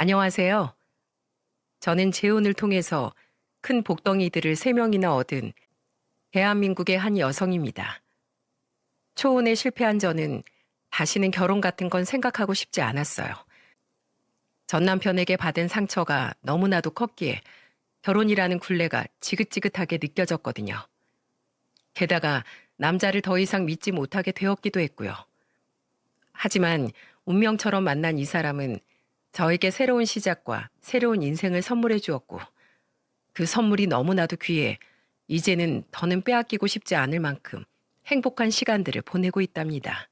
안녕하세요. 저는 재혼을 통해서 큰 복덩이들을 3명이나 얻은 대한민국의 한 여성입니다. 초혼에 실패한 저는 다시는 결혼 같은 건 생각하고 싶지 않았어요. 전 남편에게 받은 상처가 너무나도 컸기에 결혼이라는 굴레가 지긋지긋하게 느껴졌거든요. 게다가 남자를 더 이상 믿지 못하게 되었기도 했고요. 하지만 운명처럼 만난 이 사람은 저에게 새로운 시작과 새로운 인생을 선물해 주었고, 그 선물이 너무나도 귀해 이제는 더는 빼앗기고 싶지 않을 만큼 행복한 시간들을 보내고 있답니다.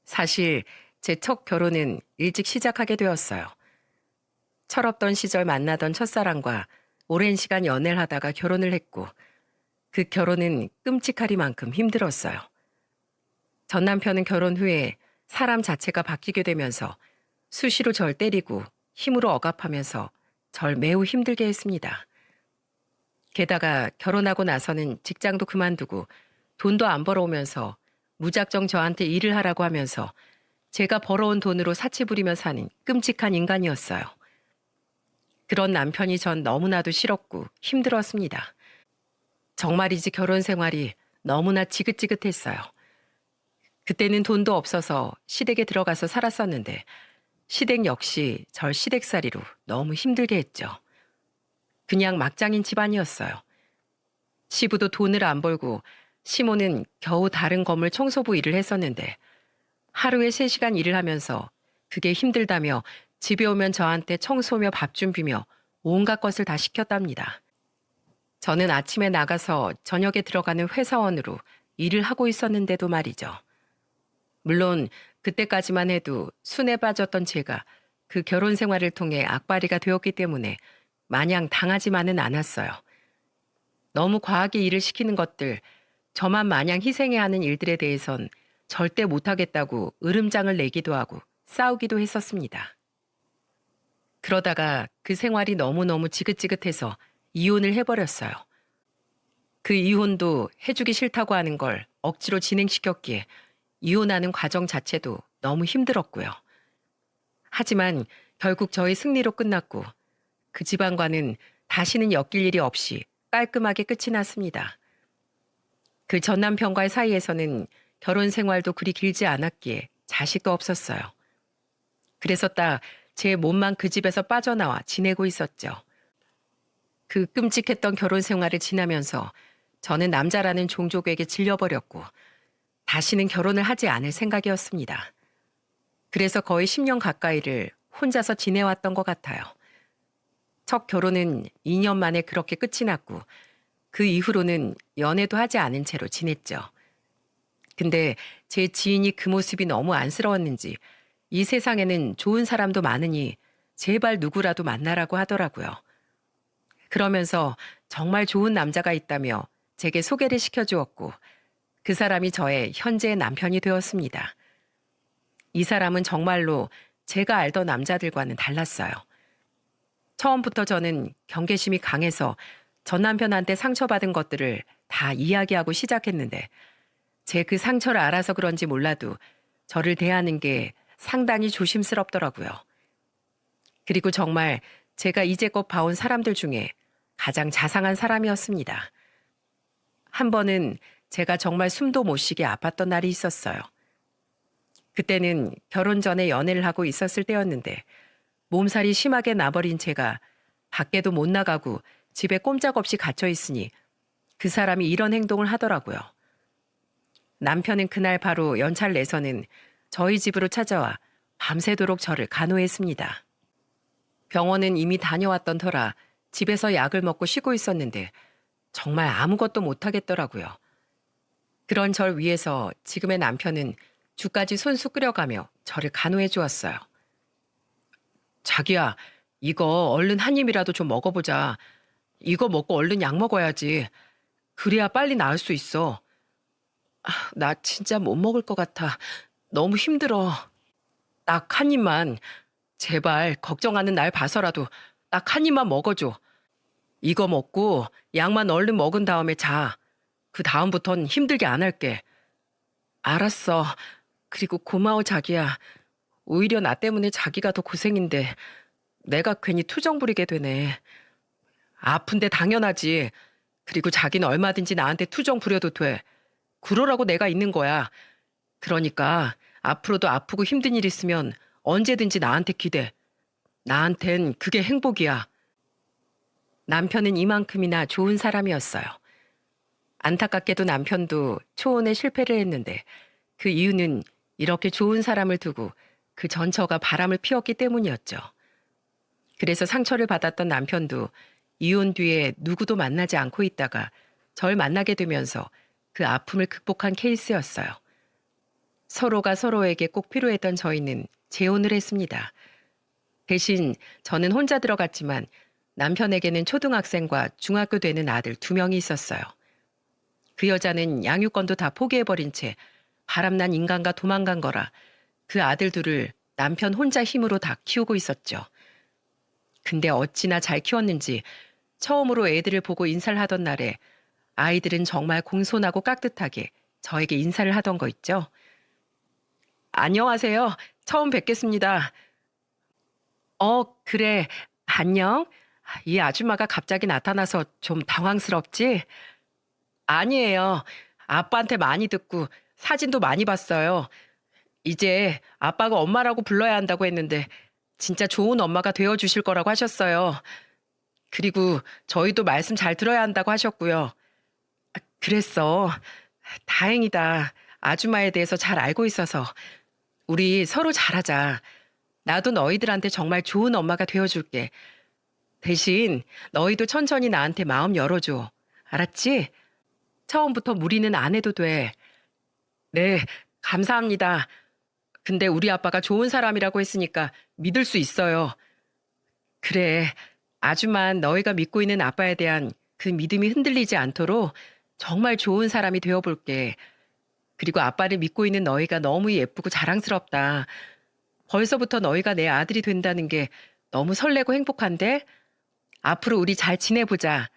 사실 제 첫 결혼은 일찍 시작하게 되었어요. 철없던 시절 만나던 첫사랑과 오랜 시간 연애를 하다가 결혼을 했고, 그 결혼은 끔찍하리만큼 힘들었어요. 전 남편은 결혼 후에 사람 자체가 바뀌게 되면서 수시로 절 때리고 힘으로 억압하면서 절 매우 힘들게 했습니다. 게다가 결혼하고 나서는 직장도 그만두고 돈도 안 벌어오면서 무작정 저한테 일을 하라고 하면서 제가 벌어온 돈으로 사치 부리며 사는 끔찍한 인간이었어요. 그런 남편이 전 너무나도 싫었고 힘들었습니다. 정말이지 결혼 생활이 너무나 지긋지긋했어요. 그때는 돈도 없어서 시댁에 들어가서 살았었는데 시댁 역시 절 시댁살이로 너무 힘들게 했죠. 그냥 막장인 집안이었어요. 시부도 돈을 안 벌고 시모는 겨우 다른 건물 청소부 일을 했었는데 하루에 3시간 일을 하면서 그게 힘들다며 집에 오면 저한테 청소며 밥 준비며 온갖 것을 다 시켰답니다. 저는 아침에 나가서 저녁에 들어가는 회사원으로 일을 하고 있었는데도 말이죠. 물론 그때까지만 해도 순에 빠졌던 제가 그 결혼 생활을 통해 악바리가 되었기 때문에 마냥 당하지만은 않았어요. 너무 과하게 일을 시키는 것들, 저만 마냥 희생해야 하는 일들에 대해선 절대 못하겠다고 으름장을 내기도 하고 싸우기도 했었습니다. 그러다가 그 생활이 너무너무 지긋지긋해서 이혼을 해버렸어요. 그 이혼도 해주기 싫다고 하는 걸 억지로 진행시켰기에 이혼하는 과정 자체도 너무 힘들었고요. 하지만 결국 저의 승리로 끝났고 그 집안과는 다시는 엮일 일이 없이 깔끔하게 끝이 났습니다. 그 전 남편과의 사이에서는 결혼 생활도 그리 길지 않았기에 자식도 없었어요. 그래서 딱 제 몸만 그 집에서 빠져나와 지내고 있었죠. 그 끔찍했던 결혼 생활을 지나면서 저는 남자라는 종족에게 질려버렸고 다시는 결혼을 하지 않을 생각이었습니다. 그래서 거의 10년 가까이를 혼자서 지내왔던 것 같아요. 첫 결혼은 2년 만에 그렇게 끝이 났고 그 이후로는 연애도 하지 않은 채로 지냈죠. 근데 제 지인이 그 모습이 너무 안쓰러웠는지 이 세상에는 좋은 사람도 많으니 제발 누구라도 만나라고 하더라고요. 그러면서 정말 좋은 남자가 있다며 제게 소개를 시켜주었고 그 사람이 저의 현재의 남편이 되었습니다. 이 사람은 정말로 제가 알던 남자들과는 달랐어요. 처음부터 저는 경계심이 강해서 전 남편한테 상처받은 것들을 다 이야기하고 시작했는데 제 그 상처를 알아서 그런지 몰라도 저를 대하는 게 상당히 조심스럽더라고요. 그리고 정말 제가 이제껏 봐온 사람들 중에 가장 자상한 사람이었습니다. 한 번은 제가 정말 숨도 못 쉬게 아팠던 날이 있었어요. 그때는 결혼 전에 연애를 하고 있었을 때였는데 몸살이 심하게 나버린 제가 밖에도 못 나가고 집에 꼼짝없이 갇혀 있으니 그 사람이 이런 행동을 하더라고요. 남편은 그날 바로 연차를 내서는 저희 집으로 찾아와 밤새도록 저를 간호했습니다. 병원은 이미 다녀왔던 터라 집에서 약을 먹고 쉬고 있었는데 정말 아무것도 못하겠더라고요. 그런 절 위해서 지금의 남편은 죽까지 손수 끓여가며 저를 간호해 주었어요. 자기야, 이거 얼른 한 입이라도 좀 먹어보자. 이거 먹고 얼른 약 먹어야지. 그래야 빨리 나을 수 있어. 나 진짜 못 먹을 것 같아. 너무 힘들어. 딱 한 입만. 제발 걱정하는 날 봐서라도 딱 한 입만 먹어줘. 이거 먹고 약만 얼른 먹은 다음에 자. 그 다음부턴 힘들게 안 할게. 알았어. 그리고 고마워 자기야. 오히려 나 때문에 자기가 더 고생인데 내가 괜히 투정 부리게 되네. 아픈데 당연하지. 그리고 자기는 얼마든지 나한테 투정 부려도 돼. 그러라고 내가 있는 거야. 그러니까 앞으로도 아프고 힘든 일 있으면 언제든지 나한테 기대. 나한텐 그게 행복이야. 남편은 이만큼이나 좋은 사람이었어요. 안타깝게도 남편도 초혼에 실패를 했는데 그 이유는 이렇게 좋은 사람을 두고 그 전처가 바람을 피웠기 때문이었죠. 그래서 상처를 받았던 남편도 이혼 뒤에 누구도 만나지 않고 있다가 절 만나게 되면서 그 아픔을 극복한 케이스였어요. 서로가 서로에게 꼭 필요했던 저희는 재혼을 했습니다. 대신 저는 혼자 들어갔지만 남편에게는 초등학생과 중학교 되는 아들 2명이 있었어요. 그 여자는 양육권도 다 포기해버린 채 바람난 인간과 도망간 거라 그 아들 둘을 남편 혼자 힘으로 다 키우고 있었죠. 근데 어찌나 잘 키웠는지 처음으로 애들을 보고 인사를 하던 날에 아이들은 정말 공손하고 깍듯하게 저에게 인사를 하던 거 있죠. 안녕하세요. 처음 뵙겠습니다. 그래. 안녕. 이 아줌마가 갑자기 나타나서 좀 당황스럽지? 아니에요. 아빠한테 많이 듣고 사진도 많이 봤어요. 이제 아빠가 엄마라고 불러야 한다고 했는데 진짜 좋은 엄마가 되어 주실 거라고 하셨어요. 그리고 저희도 말씀 잘 들어야 한다고 하셨고요. 그랬어. 다행이다. 아줌마에 대해서 잘 알고 있어서. 우리 서로 잘하자. 나도 너희들한테 정말 좋은 엄마가 되어줄게. 대신 너희도 천천히 나한테 마음 열어줘. 알았지? 처음부터 무리는 안 해도 돼. 네, 감사합니다. 근데 우리 아빠가 좋은 사람이라고 했으니까 믿을 수 있어요. 그래, 아주만 너희가 믿고 있는 아빠에 대한 그 믿음이 흔들리지 않도록 정말 좋은 사람이 되어볼게. 그리고 아빠를 믿고 있는 너희가 너무 예쁘고 자랑스럽다. 벌써부터 너희가 내 아들이 된다는 게 너무 설레고 행복한데? 앞으로 우리 잘 지내보자.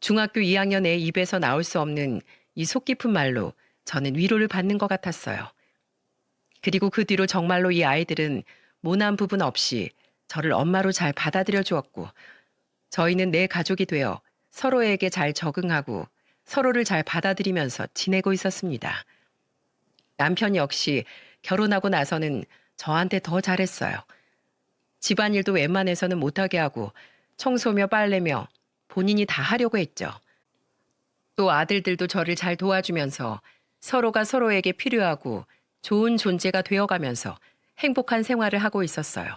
중학교 2학년 애 입에서 나올 수 없는 이 속 깊은 말로 저는 위로를 받는 것 같았어요. 그리고 그 뒤로 정말로 이 아이들은 모난 부분 없이 저를 엄마로 잘 받아들여 주었고 저희는 내 가족이 되어 서로에게 잘 적응하고 서로를 잘 받아들이면서 지내고 있었습니다. 남편 역시 결혼하고 나서는 저한테 더 잘했어요. 집안일도 웬만해서는 못하게 하고 청소며 빨래며 본인이 다 하려고 했죠. 또 아들들도 저를 잘 도와주면서 서로가 서로에게 필요하고 좋은 존재가 되어가면서 행복한 생활을 하고 있었어요.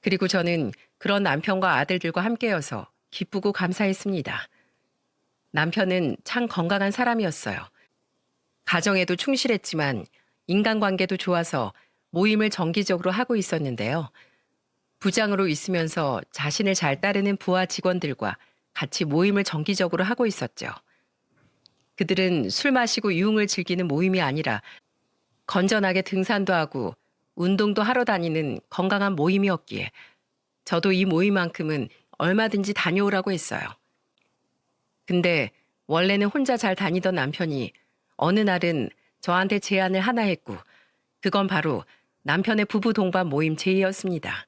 그리고 저는 그런 남편과 아들들과 함께여서 기쁘고 감사했습니다. 남편은 참 건강한 사람이었어요. 가정에도 충실했지만 인간관계도 좋아서 모임을 정기적으로 하고 있었는데요. 부장으로 있으면서 자신을 잘 따르는 부하 직원들과 같이 모임을 정기적으로 하고 있었죠. 그들은 술 마시고 유흥을 즐기는 모임이 아니라 건전하게 등산도 하고 운동도 하러 다니는 건강한 모임이었기에 저도 이 모임만큼은 얼마든지 다녀오라고 했어요. 근데 원래는 혼자 잘 다니던 남편이 어느 날은 저한테 제안을 하나 했고 그건 바로 남편의 부부 동반 모임 제의였습니다.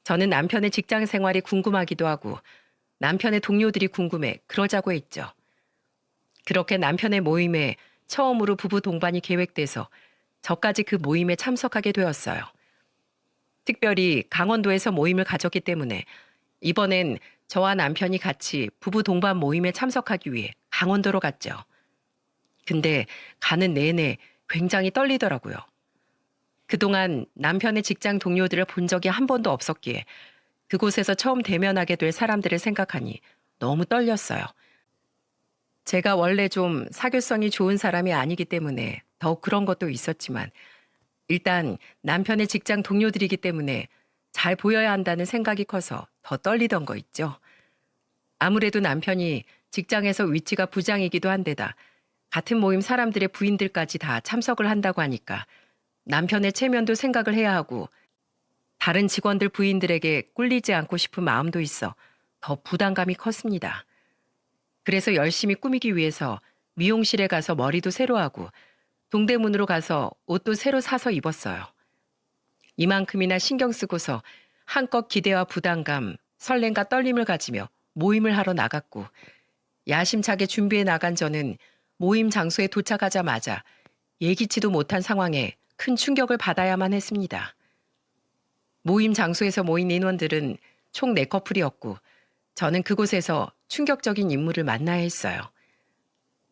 저는 남편의 직장 생활이 궁금하기도 하고 남편의 동료들이 궁금해 그러자고 했죠. 그렇게 남편의 모임에 처음으로 부부 동반이 계획돼서 저까지 그 모임에 참석하게 되었어요. 특별히 강원도에서 모임을 가졌기 때문에 이번엔 저와 남편이 같이 부부 동반 모임에 참석하기 위해 강원도로 갔죠. 근데 가는 내내 굉장히 떨리더라고요. 그동안 남편의 직장 동료들을 본 적이 한 번도 없었기에 그곳에서 처음 대면하게 될 사람들을 생각하니 너무 떨렸어요. 제가 원래 좀 사교성이 좋은 사람이 아니기 때문에 더욱 그런 것도 있었지만 일단 남편의 직장 동료들이기 때문에 잘 보여야 한다는 생각이 커서 더 떨리던 거 있죠. 아무래도 남편이 직장에서 위치가 부장이기도 한데다 같은 모임 사람들의 부인들까지 다 참석을 한다고 하니까 남편의 체면도 생각을 해야 하고 다른 직원들 부인들에게 꿀리지 않고 싶은 마음도 있어 더 부담감이 컸습니다. 그래서 열심히 꾸미기 위해서 미용실에 가서 머리도 새로 하고 동대문으로 가서 옷도 새로 사서 입었어요. 이만큼이나 신경 쓰고서 한껏 기대와 부담감, 설렘과 떨림을 가지며 모임을 하러 나갔고 야심차게 준비해 나간 저는 모임 장소에 도착하자마자 예기치도 못한 상황에 큰 충격을 받아야만 했습니다. 모임 장소에서 모인 인원들은 총 4커플이었고 저는 그곳에서 충격적인 인물을 만나야 했어요.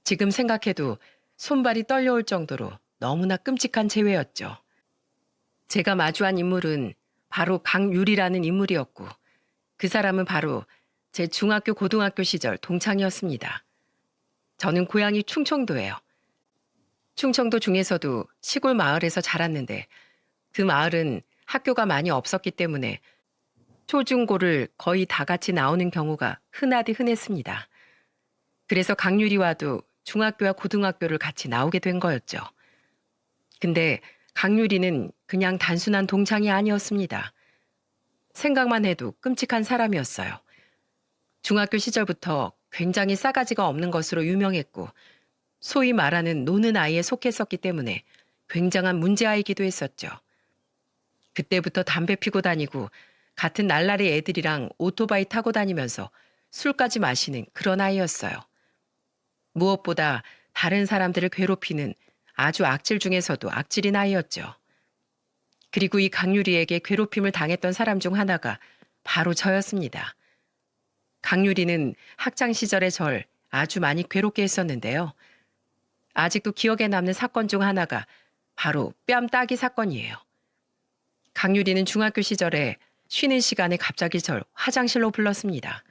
지금 생각해도 손발이 떨려올 정도로 너무나 끔찍한 재회였죠. 제가 마주한 인물은 바로 강유리라는 인물이었고 그 사람은 바로 제 중학교 고등학교 시절 동창이었습니다. 저는 고향이 충청도예요. 충청도 중에서도 시골 마을에서 자랐는데 그 마을은 학교가 많이 없었기 때문에 초중고를 거의 다 같이 나오는 경우가 흔하디 흔했습니다. 그래서 강유리와도 중학교와 고등학교를 같이 나오게 된 거였죠. 근데 강유리는 그냥 단순한 동창이 아니었습니다. 생각만 해도 끔찍한 사람이었어요. 중학교 시절부터 굉장히 싸가지가 없는 것으로 유명했고 소위 말하는 노는 아이에 속했었기 때문에 굉장한 문제아이기도 했었죠. 그때부터 담배 피고 다니고 같은 날라리 애들이랑 오토바이 타고 다니면서 술까지 마시는 그런 아이였어요. 무엇보다 다른 사람들을 괴롭히는 아주 악질 중에서도 악질인 아이였죠. 그리고 이 강유리에게 괴롭힘을 당했던 사람 중 하나가 바로 저였습니다. 강유리는 학창시절에 절 아주 많이 괴롭게 했었는데요. 아직도 기억에 남는 사건 중 하나가 바로 뺨 따기 사건이에요. 강유리는 중학교 시절에 쉬는 시간에 갑자기 절 화장실로 불렀습니다.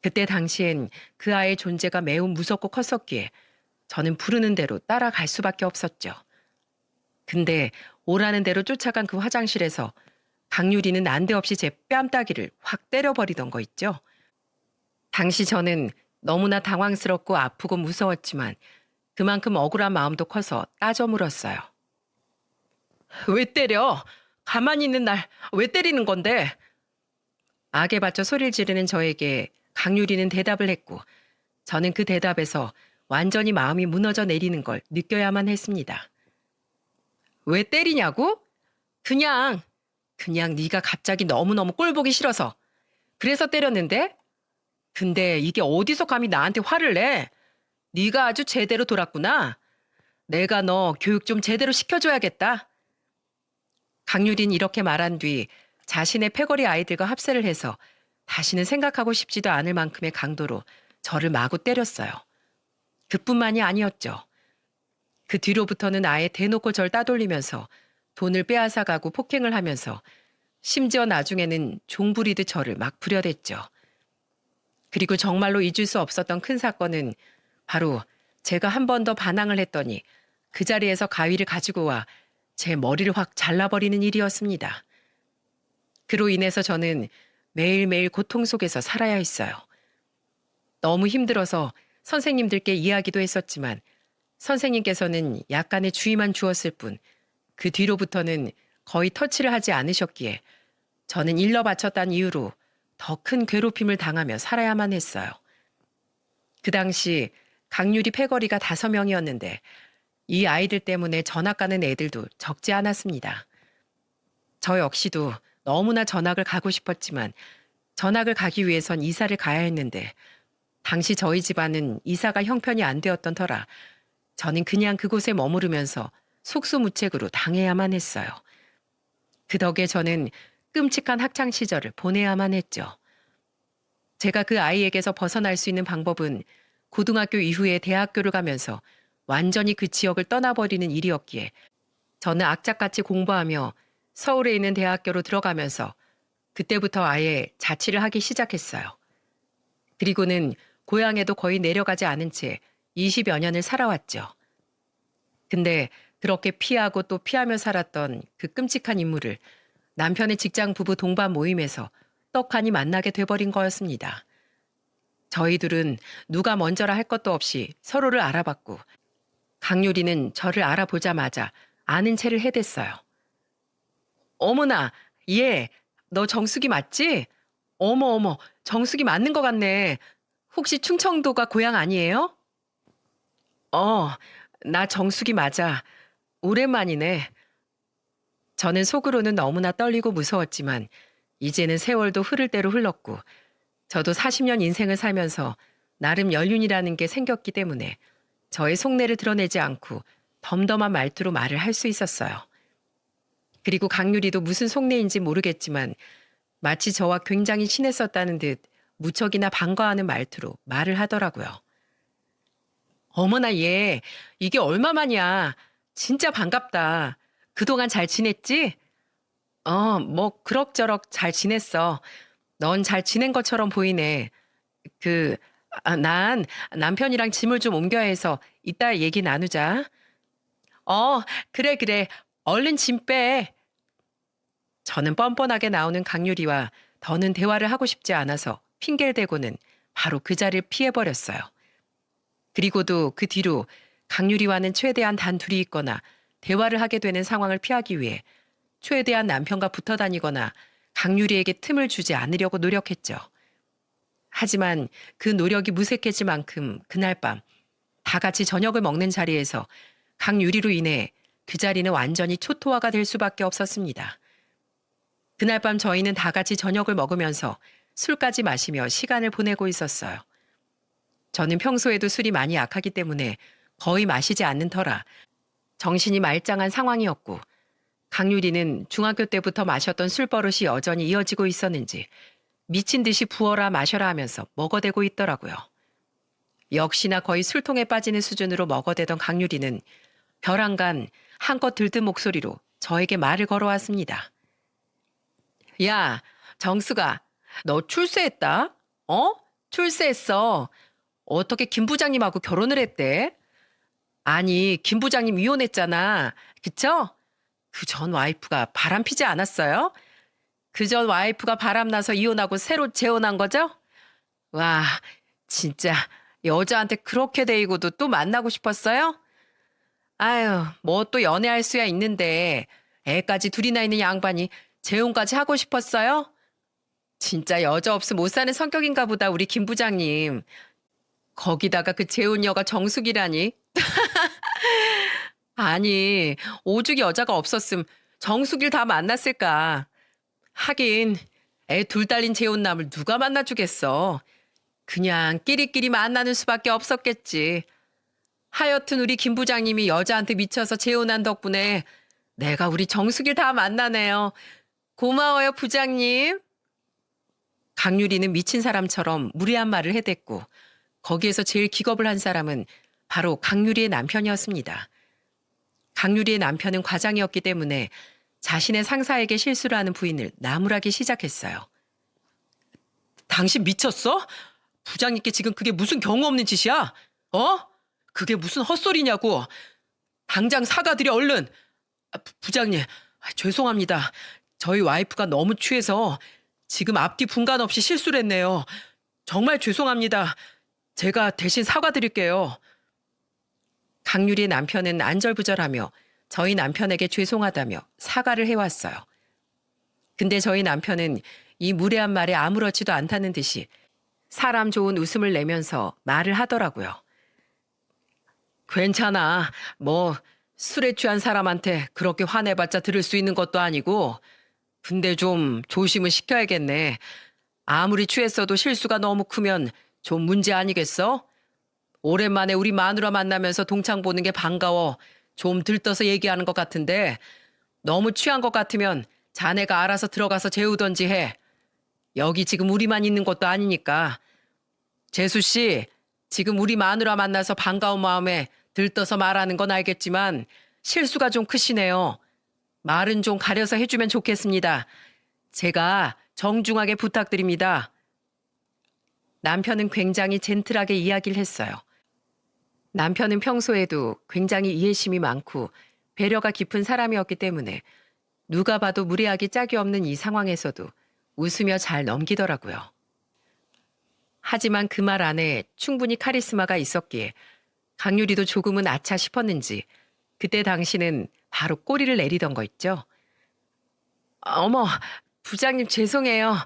그때 당시엔 그 아이의 존재가 매우 무섭고 컸었기에 저는 부르는 대로 따라갈 수밖에 없었죠. 근데 오라는 대로 쫓아간 그 화장실에서 강유리는 난데없이 제 뺨 따기를 확 때려버리던 거 있죠. 당시 저는 너무나 당황스럽고 아프고 무서웠지만 그만큼 억울한 마음도 커서 따져 물었어요. 왜 때려? 가만히 있는 날 왜 때리는 건데? 악에 받쳐 소리를 지르는 저에게 강유리는 대답을 했고 저는 그 대답에서 완전히 마음이 무너져 내리는 걸 느껴야만 했습니다. 왜 때리냐고? 그냥 네가 갑자기 너무너무 꼴 보기 싫어서 그래서 때렸는데? 근데 이게 어디서 감히 나한테 화를 내? 네가 아주 제대로 돌았구나. 내가 너 교육 좀 제대로 시켜줘야겠다. 강유린 이렇게 말한 뒤 자신의 패거리 아이들과 합세를 해서 다시는 생각하고 싶지도 않을 만큼의 강도로 저를 마구 때렸어요. 그뿐만이 아니었죠. 그 뒤로부터는 아예 대놓고 절 따돌리면서 돈을 빼앗아가고 폭행을 하면서 심지어 나중에는 종 부리듯 저를 막 부려댔죠. 그리고 정말로 잊을 수 없었던 큰 사건은 바로 제가 한 번 더 반항을 했더니 그 자리에서 가위를 가지고 와 제 머리를 확 잘라버리는 일이었습니다. 그로 인해서 저는 매일매일 고통 속에서 살아야 했어요. 너무 힘들어서 선생님들께 이야기도 했었지만 선생님께서는 약간의 주의만 주었을 뿐 그 뒤로부터는 거의 터치를 하지 않으셨기에 저는 일러 바쳤다는 이유로 더 큰 괴롭힘을 당하며 살아야만 했어요. 그 당시 강유리 패거리가 5명이었는데 이 아이들 때문에 전학 가는 애들도 적지 않았습니다. 저 역시도 너무나 전학을 가고 싶었지만 전학을 가기 위해선 이사를 가야 했는데 당시 저희 집안은 이사가 형편이 안 되었던 터라 저는 그냥 그곳에 머무르면서 속수무책으로 당해야만 했어요. 그 덕에 저는 끔찍한 학창 시절을 보내야만 했죠. 제가 그 아이에게서 벗어날 수 있는 방법은 고등학교 이후에 대학교를 가면서 완전히 그 지역을 떠나버리는 일이었기에 저는 악착같이 공부하며 서울에 있는 대학교로 들어가면서 그때부터 아예 자취를 하기 시작했어요. 그리고는 고향에도 거의 내려가지 않은 채 20여 년을 살아왔죠. 근데 그렇게 피하고 또 피하며 살았던 그 끔찍한 인물을 남편의 직장 부부 동반 모임에서 떡하니 만나게 돼버린 거였습니다. 저희 둘은 누가 먼저라 할 것도 없이 서로를 알아봤고 강유리는 저를 알아보자마자 아는 체를 해댔어요. 어머나, 얘, 너 정숙이 맞지? 어머, 정숙이 맞는 것 같네. 혹시 충청도가 고향 아니에요? 나 정숙이 맞아. 오랜만이네. 저는 속으로는 너무나 떨리고 무서웠지만 이제는 세월도 흐를 대로 흘렀고 저도 40년 인생을 살면서 나름 연륜이라는 게 생겼기 때문에 저의 속내를 드러내지 않고 덤덤한 말투로 말을 할 수 있었어요. 그리고 강유리도 무슨 속내인지 모르겠지만 마치 저와 굉장히 친했었다는 듯 무척이나 반가워하는 말투로 말을 하더라고요. 어머나 얘, 이게 얼마만이야. 진짜 반갑다. 그동안 잘 지냈지? 뭐 그럭저럭 잘 지냈어. 넌 잘 지낸 것처럼 보이네. 그, 난 남편이랑 짐을 좀 옮겨야 해서 이따 얘기 나누자. 어, 그래, 그래. 얼른 짐 빼. 저는 뻔뻔하게 나오는 강유리와 더는 대화를 하고 싶지 않아서 핑계를 대고는 바로 그 자리를 피해버렸어요. 그리고도 그 뒤로 강유리와는 최대한 단 둘이 있거나 대화를 하게 되는 상황을 피하기 위해 최대한 남편과 붙어 다니거나 강유리에게 틈을 주지 않으려고 노력했죠. 하지만 그 노력이 무색해질 만큼 그날 밤 다 같이 저녁을 먹는 자리에서 강유리로 인해 그 자리는 완전히 초토화가 될 수밖에 없었습니다. 그날 밤 저희는 다 같이 저녁을 먹으면서 술까지 마시며 시간을 보내고 있었어요. 저는 평소에도 술이 많이 약하기 때문에 거의 마시지 않는 터라 정신이 말짱한 상황이었고 강유리는 중학교 때부터 마셨던 술버릇이 여전히 이어지고 있었는지 미친 듯이 부어라 마셔라 하면서 먹어대고 있더라고요. 역시나 거의 술통에 빠지는 수준으로 먹어대던 강유리는 벼랑간 한껏 들뜬 목소리로 저에게 말을 걸어왔습니다. 야, 정수가, 너 출세했다? 출세했어. 어떻게 김 부장님하고 결혼을 했대? 아니, 김 부장님 이혼했잖아. 그쵸? 그 전 와이프가 바람 피지 않았어요? 그 전 와이프가 바람나서 이혼하고 새로 재혼한 거죠? 와, 진짜 여자한테 그렇게 대이고도 또 만나고 싶었어요? 아유, 뭐 또 연애할 수야 있는데 애까지 둘이나 있는 양반이 재혼까지 하고 싶었어요? 진짜 여자 없으면 못 사는 성격인가 보다 우리 김 부장님. 거기다가 그 재혼녀가 정숙이라니. 아니, 오죽 여자가 없었음 정숙일 다 만났을까. 하긴 애 둘 딸린 재혼남을 누가 만나주겠어. 그냥 끼리끼리 만나는 수밖에 없었겠지. 하여튼 우리 김 부장님이 여자한테 미쳐서 재혼한 덕분에 내가 우리 정숙일 다 만나네요. 고마워요, 부장님. 강유리는 미친 사람처럼 무례한 말을 해댔고 거기에서 제일 기겁을 한 사람은 바로 강유리의 남편이었습니다. 강유리의 남편은 과장이었기 때문에 자신의 상사에게 실수를 하는 부인을 나무라기 시작했어요. 당신 미쳤어? 부장님께 지금 그게 무슨 경우 없는 짓이야? 그게 무슨 헛소리냐고. 당장 사과드려 얼른. 부장님, 죄송합니다. 저희 와이프가 너무 취해서 지금 앞뒤 분간 없이 실수를 했네요. 정말 죄송합니다. 제가 대신 사과드릴게요. 강유리의 남편은 안절부절하며 저희 남편에게 죄송하다며 사과를 해왔어요. 근데 저희 남편은 이 무례한 말에 아무렇지도 않다는 듯이 사람 좋은 웃음을 내면서 말을 하더라고요. 괜찮아. 뭐 술에 취한 사람한테 그렇게 화내봤자 들을 수 있는 것도 아니고. 근데 좀 조심은 시켜야겠네. 아무리 취했어도 실수가 너무 크면 좀 문제 아니겠어? 오랜만에 우리 마누라 만나면서 동창 보는 게 반가워. 좀 들떠서 얘기하는 것 같은데 너무 취한 것 같으면 자네가 알아서 들어가서 재우던지 해. 여기 지금 우리만 있는 것도 아니니까. 재수 씨, 지금 우리 마누라 만나서 반가운 마음에 들떠서 말하는 건 알겠지만 실수가 좀 크시네요. 말은 좀 가려서 해주면 좋겠습니다. 제가 정중하게 부탁드립니다. 남편은 굉장히 젠틀하게 이야기를 했어요. 남편은 평소에도 굉장히 이해심이 많고 배려가 깊은 사람이었기 때문에 누가 봐도 무례하기 짝이 없는 이 상황에서도 웃으며 잘 넘기더라고요. 하지만 그 말 안에 충분히 카리스마가 있었기에 강유리도 조금은 아차 싶었는지 그때 당시는 바로 꼬리를 내리던 거 있죠. 어머, 부장님 죄송해요.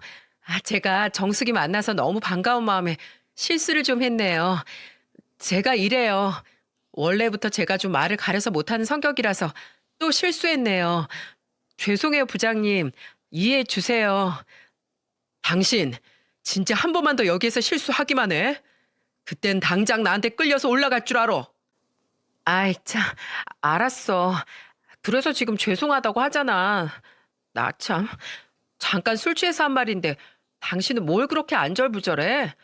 제가 정숙이 만나서 너무 반가운 마음에 실수를 좀 했네요. 제가 이래요. 원래부터 제가 좀 말을 가려서 못하는 성격이라서 또 실수했네요. 죄송해요, 부장님. 이해해 주세요. 당신, 진짜 한 번만 더 여기에서 실수하기만 해. 그땐 당장 나한테 끌려서 올라갈 줄 알아. 아이, 참, 알았어. 그래서 지금 죄송하다고 하잖아. 나 참, 잠깐 술 취해서 한 말인데, 당신은 뭘 그렇게 안절부절해?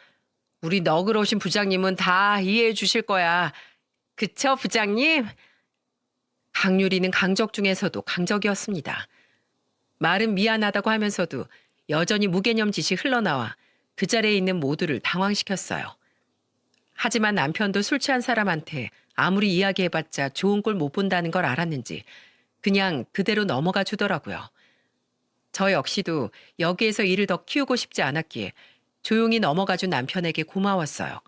우리 너그러우신 부장님은 다 이해해 주실 거야. 그쵸, 부장님? 강유리는 강적 중에서도 강적이었습니다. 말은 미안하다고 하면서도 여전히 무개념 짓이 흘러나와 그 자리에 있는 모두를 당황시켰어요. 하지만 남편도 술 취한 사람한테 아무리 이야기해봤자 좋은 꼴 못 본다는 걸 알았는지 그냥 그대로 넘어가 주더라고요. 저 역시도 여기에서 일을 더 키우고 싶지 않았기에 조용히 넘어가 준 남편에게 고마웠어요.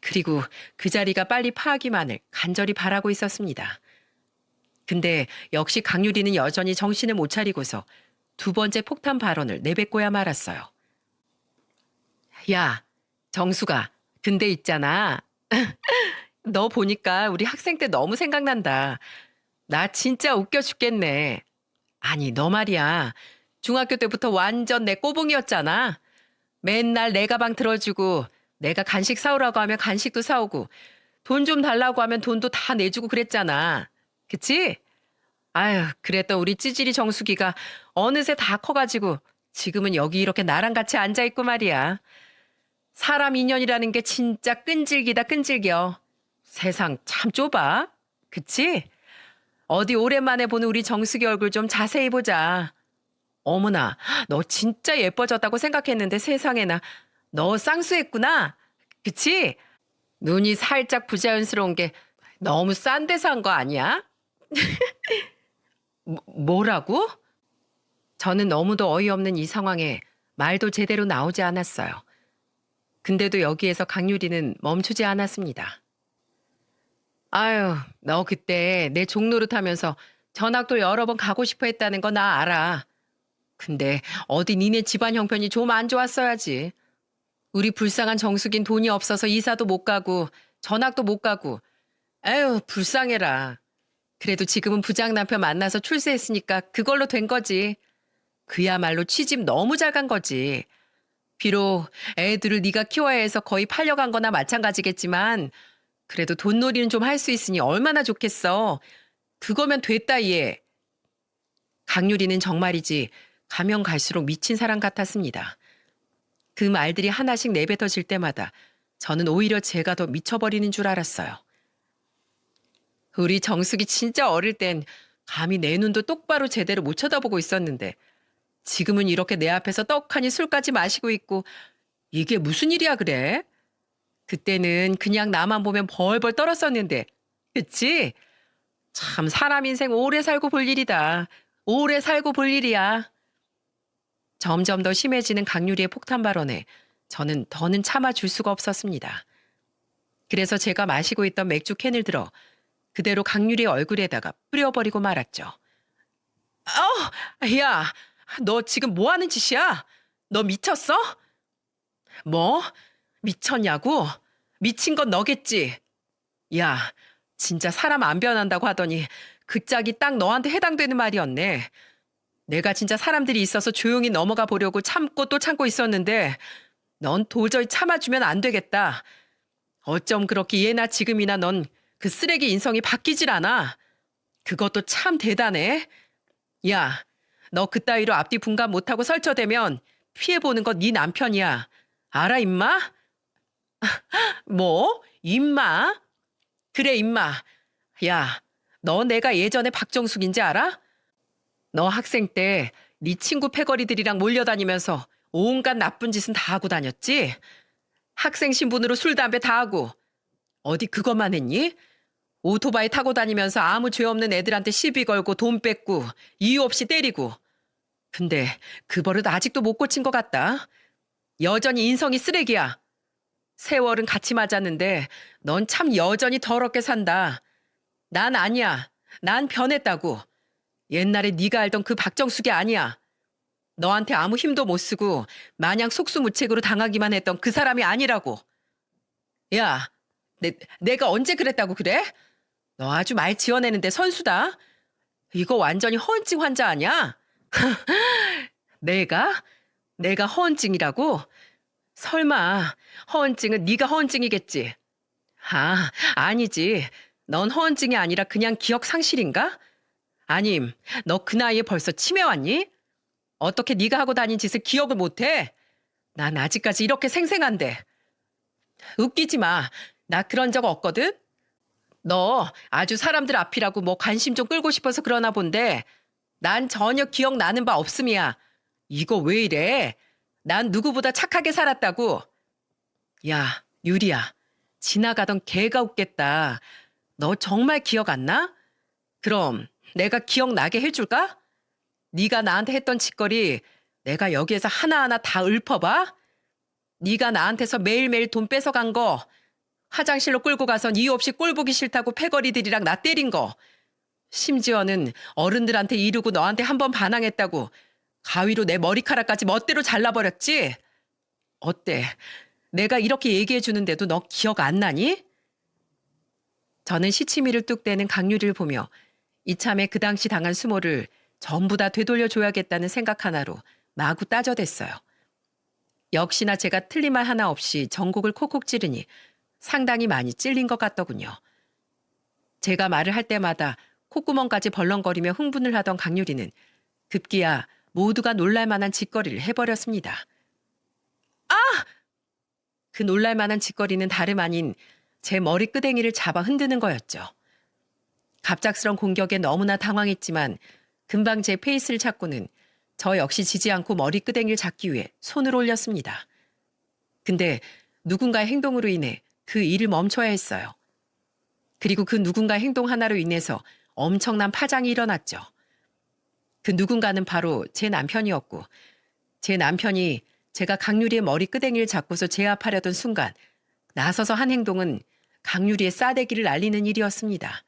그리고 그 자리가 빨리 파하기만을 간절히 바라고 있었습니다. 근데 역시 강유리는 여전히 정신을 못 차리고서 두 번째 폭탄 발언을 내뱉고야 말았어요. 야, 정수가, 근데 있잖아. 너 보니까 우리 학생 때 너무 생각난다. 나 진짜 웃겨 죽겠네. 아니, 너 말이야. 중학교 때부터 완전 내 꼬붕이었잖아. 맨날 내 가방 들어주고 내가 간식 사오라고 하면 간식도 사오고 돈 좀 달라고 하면 돈도 다 내주고 그랬잖아. 그치? 아유, 그랬던 우리 찌질이 정수기가 어느새 다 커가지고 지금은 여기 이렇게 나랑 같이 앉아있고 말이야. 사람 인연이라는 게 진짜 끈질기다 끈질겨. 세상 참 좁아. 그치? 어디 오랜만에 보는 우리 정수기 얼굴 좀 자세히 보자. 어머나, 너 진짜 예뻐졌다고 생각했는데 세상에나. 너 쌍수했구나. 그치? 눈이 살짝 부자연스러운 게 너무 싼 데서 한 거 아니야? 뭐라고? 저는 너무도 어이없는 이 상황에 말도 제대로 나오지 않았어요. 근데도 여기에서 강유리는 멈추지 않았습니다. 아유, 너 그때 내 종로를 타면서 전학도 여러 번 가고 싶어 했다는 거 나 알아. 근데 어디 니네 집안 형편이 좀 안 좋았어야지. 우리 불쌍한 정숙인 돈이 없어서 이사도 못 가고 전학도 못 가고. 에휴, 불쌍해라. 그래도 지금은 부장 남편 만나서 출세했으니까 그걸로 된 거지. 그야말로 취집 너무 잘 간 거지. 비록 애들을 네가 키워야 해서 거의 팔려간 거나 마찬가지겠지만 그래도 돈놀이는 좀 할 수 있으니 얼마나 좋겠어. 그거면 됐다 얘. 강유리는 정말이지 가면 갈수록 미친 사람 같았습니다. 그 말들이 하나씩 내뱉어질 때마다 저는 오히려 제가 더 미쳐버리는 줄 알았어요. 우리 정숙이 진짜 어릴 땐 감히 내 눈도 똑바로 제대로 못 쳐다보고 있었는데 지금은 이렇게 내 앞에서 떡하니 술까지 마시고 있고 이게 무슨 일이야 그래? 그때는 그냥 나만 보면 벌벌 떨었었는데 그치? 참 사람 인생 오래 살고 볼 일이다. 오래 살고 볼 일이야. 점점 더 심해지는 강유리의 폭탄 발언에 저는 더는 참아줄 수가 없었습니다. 그래서 제가 마시고 있던 맥주 캔을 들어 그대로 강유리의 얼굴에다가 뿌려버리고 말았죠. 야, 너 지금 뭐 하는 짓이야? 너 미쳤어? 뭐? 미쳤냐고? 미친 건 너겠지? 야, 진짜 사람 안 변한다고 하더니 그 짝이 딱 너한테 해당되는 말이었네. 내가 진짜 사람들이 있어서 조용히 넘어가 보려고 참고 또 참고 있었는데 넌 도저히 참아주면 안 되겠다. 어쩜 그렇게 예나 지금이나 넌 그 쓰레기 인성이 바뀌질 않아. 그것도 참 대단해. 야, 너 그따위로 앞뒤 분간 못하고 설쳐대면 피해보는 건 네 남편이야. 알아 임마? 뭐? 임마? 그래 임마. 야, 너 내가 예전에 박정숙인지 알아? 너 학생 때 네 친구 패거리들이랑 몰려다니면서 온갖 나쁜 짓은 다 하고 다녔지? 학생 신분으로 술, 담배 다 하고. 어디 그것만 했니? 오토바이 타고 다니면서 아무 죄 없는 애들한테 시비 걸고 돈 뺏고 이유 없이 때리고. 근데 그 버릇 아직도 못 고친 것 같다. 여전히 인성이 쓰레기야. 세월은 같이 맞았는데 넌 참 여전히 더럽게 산다. 난 아니야. 난 변했다고. 옛날에 네가 알던 그 박정숙이 아니야. 너한테 아무 힘도 못 쓰고 마냥 속수무책으로 당하기만 했던 그 사람이 아니라고. 야, 내가 언제 그랬다고 그래? 너 아주 말 지어내는데 선수다. 이거 완전히 허언증 환자 아니야? 내가? 내가 허언증이라고? 설마 허언증은 네가 허언증이겠지? 아니지. 넌 허언증이 아니라 그냥 기억 상실인가? 아님, 너 그 나이에 벌써 치매 왔니? 어떻게 네가 하고 다닌 짓을 기억을 못해? 난 아직까지 이렇게 생생한데. 웃기지 마. 나 그런 적 없거든? 너 아주 사람들 앞이라고 뭐 관심 좀 끌고 싶어서 그러나 본데 난 전혀 기억나는 바 없음이야. 이거 왜 이래? 난 누구보다 착하게 살았다고. 야, 유리야. 지나가던 개가 웃겠다. 너 정말 기억 안 나? 그럼 내가 기억나게 해줄까? 네가 나한테 했던 짓거리 내가 여기에서 하나하나 다 읊어봐. 네가 나한테서 매일매일 돈 뺏어간 거, 화장실로 끌고 가선 이유 없이 꼴 보기 싫다고 패거리들이랑 나 때린 거, 심지어는 어른들한테 이르고 너한테 한 번 반항했다고 가위로 내 머리카락까지 멋대로 잘라버렸지? 어때? 내가 이렇게 얘기해 주는데도 너 기억 안 나니? 저는 시치미를 뚝 떼는 강유리를 보며 이참에 그 당시 당한 수모를 전부 다 되돌려줘야겠다는 생각 하나로 마구 따져댔어요. 역시나 제가 틀린 말 하나 없이 전곡을 콕콕 찌르니 상당히 많이 찔린 것 같더군요. 제가 말을 할 때마다 콧구멍까지 벌렁거리며 흥분을 하던 강유리는 급기야 모두가 놀랄만한 짓거리를 해버렸습니다. 그 놀랄만한 짓거리는 다름 아닌 제 머리 끄댕이를 잡아 흔드는 거였죠. 갑작스런 공격에 너무나 당황했지만 금방 제 페이스를 찾고는 저 역시 지지 않고 머리 끄댕이를 잡기 위해 손을 올렸습니다. 근데 누군가의 행동으로 인해 그 일을 멈춰야 했어요. 그리고 그 누군가의 행동 하나로 인해서 엄청난 파장이 일어났죠. 그 누군가는 바로 제 남편이었고 제 남편이 제가 강유리의 머리 끄댕이를 잡고서 제압하려던 순간 나서서 한 행동은 강유리의 싸대기를 날리는 일이었습니다.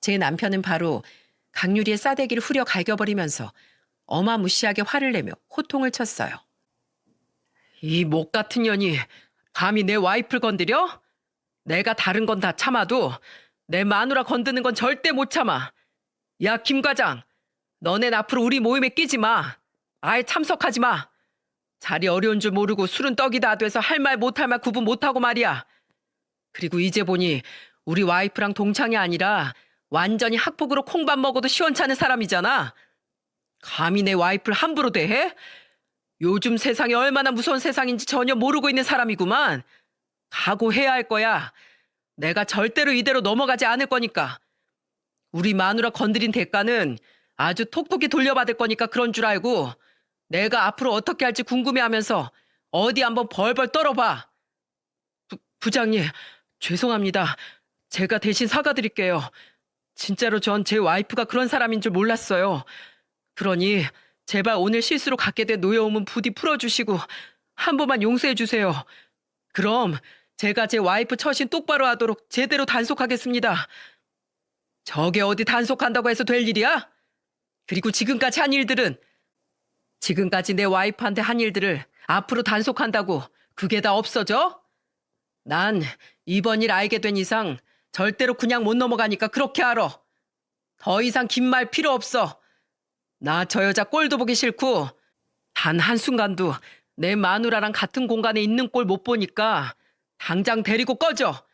제 남편은 바로 강유리의 싸대기를 후려 갈겨버리면서 어마무시하게 화를 내며 호통을 쳤어요. 이 목 같은 년이 감히 내 와이프를 건드려? 내가 다른 건 다 참아도 내 마누라 건드는 건 절대 못 참아. 야, 김 과장, 너넨 앞으로 우리 모임에 끼지 마. 아예 참석하지 마. 자리 어려운 줄 모르고 술은 떡이 다 돼서 할 말 못할 말 구분 못하고 말이야. 그리고 이제 보니 우리 와이프랑 동창이 아니라 완전히 학폭으로 콩밥 먹어도 시원찮은 사람이잖아. 감히 내 와이프를 함부로 대해? 요즘 세상이 얼마나 무서운 세상인지 전혀 모르고 있는 사람이구만. 각오해야 할 거야. 내가 절대로 이대로 넘어가지 않을 거니까. 우리 마누라 건드린 대가는 아주 톡톡히 돌려받을 거니까 그런 줄 알고 내가 앞으로 어떻게 할지 궁금해하면서 어디 한번 벌벌 떨어봐. 부장님, 죄송합니다. 제가 대신 사과드릴게요. 진짜로 전 제 와이프가 그런 사람인 줄 몰랐어요. 그러니 제발 오늘 실수로 갖게 된 노여움은 부디 풀어주시고 한 번만 용서해 주세요. 그럼 제가 제 와이프 처신 똑바로 하도록 제대로 단속하겠습니다. 저게 어디 단속한다고 해서 될 일이야? 그리고 지금까지 한 일들은 지금까지 내 와이프한테 한 일들을 앞으로 단속한다고 그게 다 없어져? 난 이번 일 알게 된 이상 절대로 그냥 못 넘어가니까 그렇게 알아. 더 이상 긴 말 필요 없어. 나 저 여자 꼴도 보기 싫고 단 한순간도 내 마누라랑 같은 공간에 있는 꼴 못 보니까 당장 데리고 꺼져.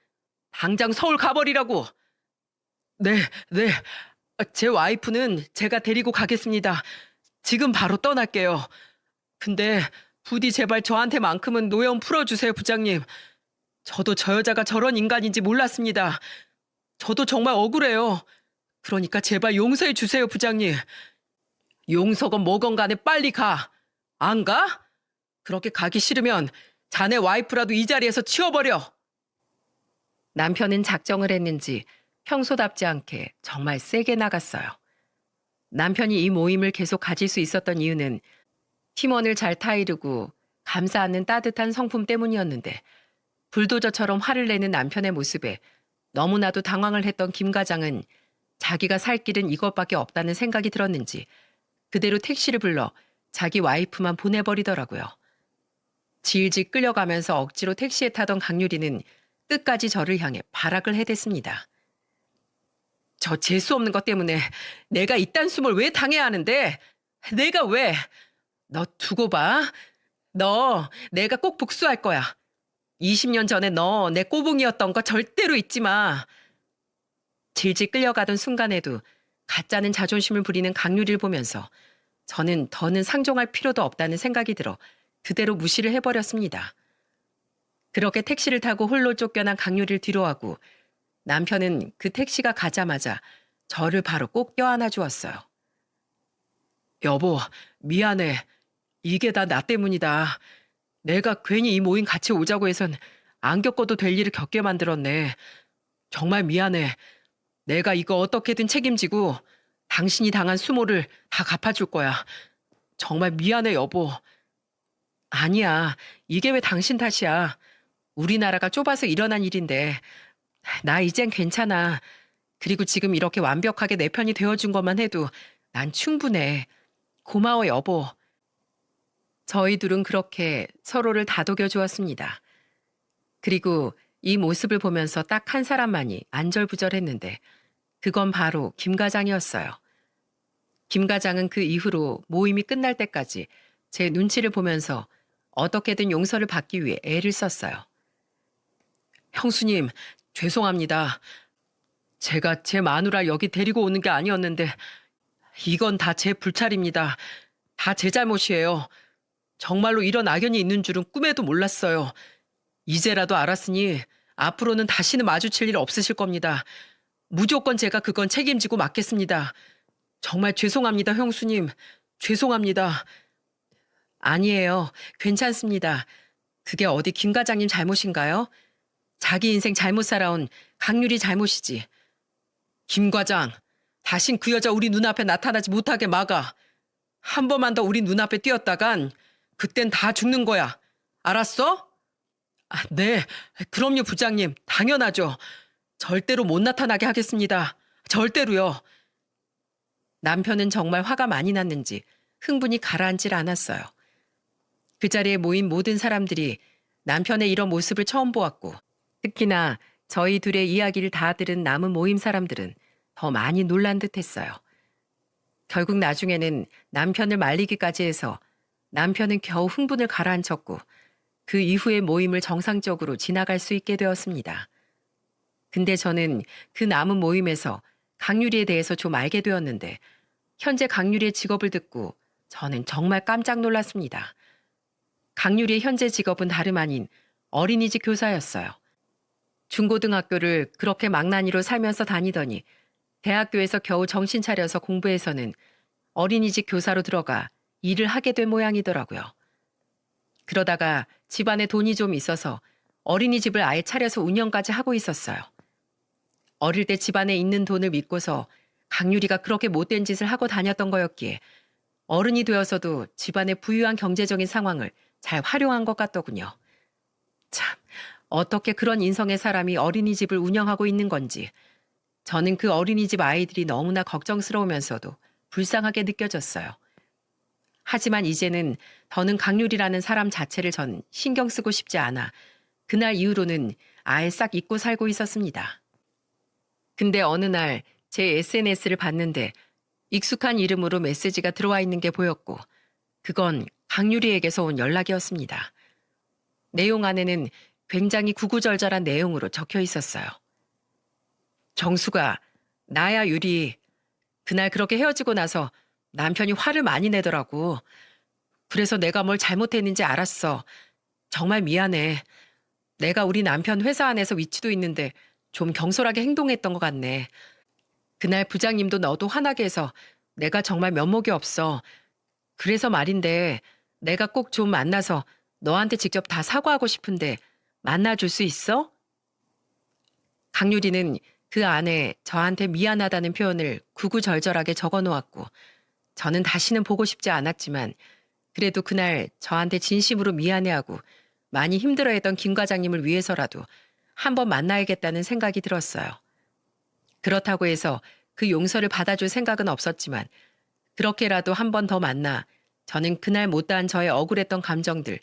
당장 서울 가버리라고. 네. 제 와이프는 제가 데리고 가겠습니다. 지금 바로 떠날게요. 근데 부디 제발 저한테만큼은 노여움 풀어주세요, 부장님. 저도 저 여자가 저런 인간인지 몰랐습니다. 저도 정말 억울해요. 그러니까 제발 용서해 주세요, 부장님. 용서건 뭐건 간에 빨리 가. 안 가? 그렇게 가기 싫으면 자네 와이프라도 이 자리에서 치워버려. 남편은 작정을 했는지 평소답지 않게 정말 세게 나갔어요. 남편이 이 모임을 계속 가질 수 있었던 이유는 팀원을 잘 타이르고 감싸 안는 따뜻한 성품 때문이었는데 불도저처럼 화를 내는 남편의 모습에 너무나도 당황을 했던 김 과장은 자기가 살 길은 이것밖에 없다는 생각이 들었는지 그대로 택시를 불러 자기 와이프만 보내버리더라고요. 질질 끌려가면서 억지로 택시에 타던 강유리는 끝까지 저를 향해 발악을 해댔습니다. 저 재수 없는 것 때문에 내가 이딴 숨을 왜 당해야 하는데? 내가 왜? 너 두고 봐. 너 내가 꼭 복수할 거야. 20년 전에 너 내 꼬붕이었던 거 절대로 잊지 마. 질질 끌려가던 순간에도 가짜는 자존심을 부리는 강유리를 보면서 저는 더는 상종할 필요도 없다는 생각이 들어 그대로 무시를 해버렸습니다. 그렇게 택시를 타고 홀로 쫓겨난 강유리를 뒤로하고 남편은 그 택시가 가자마자 저를 바로 꼭 껴안아 주었어요. 여보, 미안해. 이게 다 나 때문이다. 내가 괜히 이 모임 같이 오자고 해선 안 겪어도 될 일을 겪게 만들었네. 정말 미안해. 내가 이거 어떻게든 책임지고 당신이 당한 수모를 다 갚아줄 거야. 정말 미안해, 여보. 아니야. 이게 왜 당신 탓이야. 우리나라가 좁아서 일어난 일인데. 나 이젠 괜찮아. 그리고 지금 이렇게 완벽하게 내 편이 되어준 것만 해도 난 충분해. 고마워, 여보. 저희 둘은 그렇게 서로를 다독여 주었습니다. 그리고 이 모습을 보면서 딱 한 사람만이 안절부절했는데 그건 바로 김 과장이었어요. 김 과장은 그 이후로 모임이 끝날 때까지 제 눈치를 보면서 어떻게든 용서를 받기 위해 애를 썼어요. 형수님, 죄송합니다. 제가 제 마누라 여기 데리고 오는 게 아니었는데 이건 다 제 불찰입니다. 다 제 잘못이에요. 정말로 이런 악연이 있는 줄은 꿈에도 몰랐어요. 이제라도 알았으니 앞으로는 다시는 마주칠 일 없으실 겁니다. 무조건 제가 그건 책임지고 맡겠습니다. 정말 죄송합니다, 형수님. 죄송합니다. 아니에요. 괜찮습니다. 그게 어디 김 과장님 잘못인가요? 자기 인생 잘못 살아온 강유리 잘못이지. 김 과장, 다신 그 여자 우리 눈앞에 나타나지 못하게 막아. 한 번만 더 우리 눈앞에 띄었다간 그땐 다 죽는 거야. 알았어? 네, 그럼요, 부장님. 당연하죠. 절대로 못 나타나게 하겠습니다. 절대로요. 남편은 정말 화가 많이 났는지 흥분이 가라앉질 않았어요. 그 자리에 모인 모든 사람들이 남편의 이런 모습을 처음 보았고 특히나 저희 둘의 이야기를 다 들은 남은 모임 사람들은 더 많이 놀란 듯 했어요. 결국 나중에는 남편을 말리기까지 해서 남편은 겨우 흥분을 가라앉혔고 그 이후의 모임을 정상적으로 지나갈 수 있게 되었습니다. 근데 저는 그 남은 모임에서 강유리에 대해서 좀 알게 되었는데 현재 강유리의 직업을 듣고 저는 정말 깜짝 놀랐습니다. 강유리의 현재 직업은 다름 아닌 어린이집 교사였어요. 중고등학교를 그렇게 망나니로 살면서 다니더니 대학교에서 겨우 정신 차려서 공부해서는 어린이집 교사로 들어가 일을 하게 된 모양이더라고요. 그러다가 집안에 돈이 좀 있어서 어린이집을 아예 차려서 운영까지 하고 있었어요. 어릴 때 집안에 있는 돈을 믿고서 강유리가 그렇게 못된 짓을 하고 다녔던 거였기에 어른이 되어서도 집안의 부유한 경제적인 상황을 잘 활용한 것 같더군요. 참, 어떻게 그런 인성의 사람이 어린이집을 운영하고 있는 건지 저는 그 어린이집 아이들이 너무나 걱정스러우면서도 불쌍하게 느껴졌어요. 하지만 이제는 더는 강유리라는 사람 자체를 전 신경 쓰고 싶지 않아 그날 이후로는 아예 싹 잊고 살고 있었습니다. 근데 어느 날 제 SNS를 봤는데 익숙한 이름으로 메시지가 들어와 있는 게 보였고 그건 강유리에게서 온 연락이었습니다. 내용 안에는 굉장히 구구절절한 내용으로 적혀 있었어요. 정수가, 나야 유리. 그날 그렇게 헤어지고 나서 남편이 화를 많이 내더라고. 그래서 내가 뭘 잘못했는지 알았어. 정말 미안해. 내가 우리 남편 회사 안에서 위치도 있는데 좀 경솔하게 행동했던 것 같네. 그날 부장님도 너도 화나게 해서 내가 정말 면목이 없어. 그래서 말인데 내가 꼭 좀 만나서 너한테 직접 다 사과하고 싶은데 만나줄 수 있어? 강유리는 그 안에 저한테 미안하다는 표현을 구구절절하게 적어놓았고 저는 다시는 보고 싶지 않았지만 그래도 그날 저한테 진심으로 미안해하고 많이 힘들어했던 김 과장님을 위해서라도 한번 만나야겠다는 생각이 들었어요. 그렇다고 해서 그 용서를 받아줄 생각은 없었지만 그렇게라도 한 번 더 만나 저는 그날 못다한 저의 억울했던 감정들,